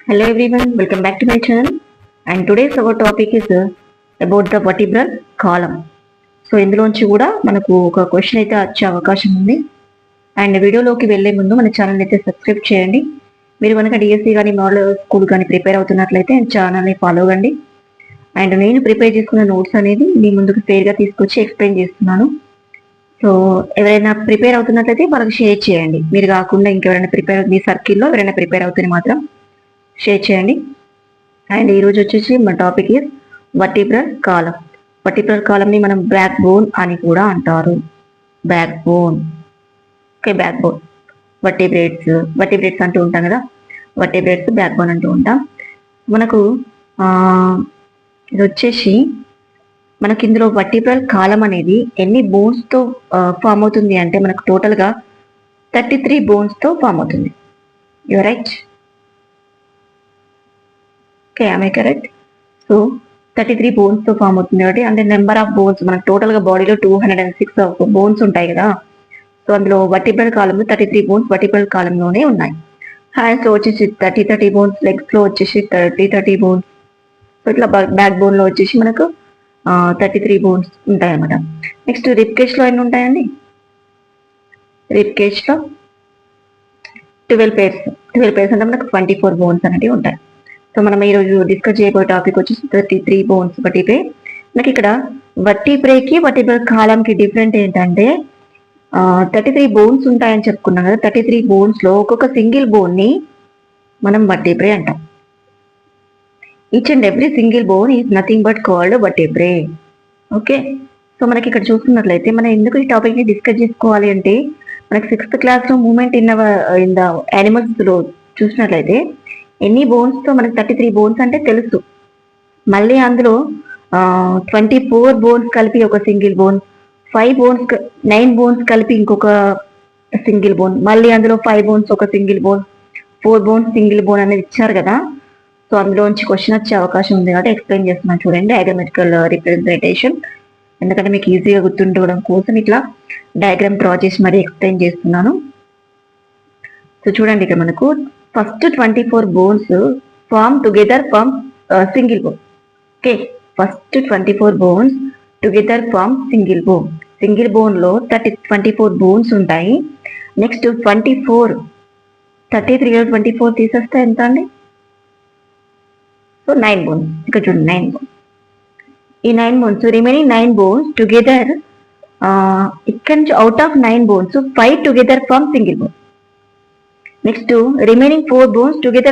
Hello everyone, welcome back to my channel. And today's our topic is about the vertebral column. So ఇందులోంచి కూడా మనకు ఒక question అయితే వచ్చే అవకాశం ఉంది. అండ్ వీడియోలోకి వెళ్లే ముందు మన ఛానల్ అయితే సబ్స్క్రైబ్ చేయండి. మీరు కనుక డిఎస్సి కానీ మోడల్ స్కూల్ కానీ ప్రిపేర్ అవుతున్నట్లయితే ఛానల్ని ఫాలో అవ్వండి. అండ్ నేను ప్రిపేర్ చేసుకున్న నోట్స్ అనేది మీ ముందుకు ఫేర్గా తీసుకొచ్చి ఎక్స్ప్లెయిన్ చేస్తున్నాను. సో ఎవరైనా ప్రిపేర్ అవుతున్నట్లయితే వాళ్ళకి షేర్ చేయండి. మీరు కాకుండా ఇంకెవరైనా ప్రిపేర్ మీ సర్కిల్లో ఎవరైనా ప్రిపేర్ అవుతుంది మాత్రం షేర్ చేయండి. అండ్ ఈరోజు వచ్చేసి మన topic is vertebral column. Vertebral కాలంని మనం బ్యాక్ బోన్ అని కూడా అంటారు. Back bone, okay, back bone. Vertebrates అంటూ ఉంటాం కదా, వర్టిబ్రేట్స్ బ్యాక్ బోన్ అంటూ ఉంటాం. మనకు ఇది వచ్చేసి మనకి ఇందులో వర్టిబ్రల్ కాలం అనేది ఎన్ని బోన్స్తో ఫామ్ అవుతుంది అంటే మనకు టోటల్గా 33 బోన్స్తో ఫామ్ అవుతుంది. You right, okay, I correct. So 33 బోన్స్తో ఫామ్ అవుతుంది కాబట్టి అంటే నెంబర్ ఆఫ్ బోన్స్ మనకు టోటల్గా బాడీలో 206 బోన్స్ ఉంటాయి కదా. సో అందులో వర్టిబ్రల్ కాలంలో 33 బోన్స్ వర్టిబ్రల్ కాలంలోనే ఉన్నాయి. హ్యాండ్స్లో వచ్చేసి 30 బోన్స్, లెగ్స్లో వచ్చేసి 30 బోన్స్. సో ఇట్లా బ్యాక్ బోన్లో వచ్చేసి మనకు 33 బోన్స్ ఉంటాయి అన్నమాట. నెక్స్ట్ రిబ్ కేజ్లో ఎన్ని ఉంటాయండి? రిబ్ కేజ్లో 12 పేర్స్ అంటే మనకు 24 బోన్స్ అనేవి ఉంటాయి. సో మనం ఈరోజు డిస్కస్ చేయబోయే టాపిక్ వచ్చేసి 33 బోన్స్ వర్టిబ్రే. మనకి ఇక్కడ వర్టిబ్రేకి వర్టిబ్రల్ కాలంకి డిఫరెంట్ ఏంటంటే 33 బోన్స్ ఉంటాయని చెప్పుకున్నాం కదా. 33 బోన్స్లో ఒక్కొక్క సింగిల్ బోన్ని మనం వర్టిబ్రే అంటాం. Each and every single bone is nothing but called vertebrae. Okay, so మనకి ఇక్కడ చూస్తున్నట్లయితే మనం ఎందుకు ఈ టాపిక్ని డిస్కస్ చేసుకోవాలి అంటే మనకి 6th క్లాస్లో మూమెంట్ ఇన్ ద యానిమల్స్లో చూసినట్లయితే ఎన్ని బోన్స్తో మనకి 33 బోన్స్ అంటే తెలుసు. మళ్ళీ అందులో 24 బోన్స్ కలిపి ఒక సింగిల్ బోన్, 9 బోన్స్ కలిపి ఇంకొక సింగిల్ బోన్, మళ్ళీ అందులో 5 బోన్స్ ఒక single bone, 4 bones single bone అనేది ఇచ్చారు కదా. సో అందులోంచి క్వశ్చన్ వచ్చే అవకాశం ఉంది కాబట్టి ఎక్స్ప్లెయిన్ చేస్తున్నాను చూడండి. డయాగ్రామెటికల్ రిప్రజెంటేషన్, ఎందుకంటే మీకు ఈజీగా గుర్తుండడం కోసం ఇట్లా డయాగ్రామ్ డ్రా చేసి మరీ ఎక్స్ప్లెయిన్ చేస్తున్నాను. సో చూడండి, ఇక్కడ మనకు first 24 bones form together form single bone. Okay, first 24 bones together form single bone. Single బోన్లో 24 బోన్స్ ఉంటాయి. నెక్స్ట్ 33 24 తీసేస్తే ఎంత అండి? So 9 bones. ఇక్కడ చూడండి 9 బోన్స్. ఈ 9 బోన్స్ రిమైనింగ్ 9 బోన్స్ టుగెదర్ ఇక్కడ నుంచి out of 9 bones 5 together form single bone. Next remaining 4 bones together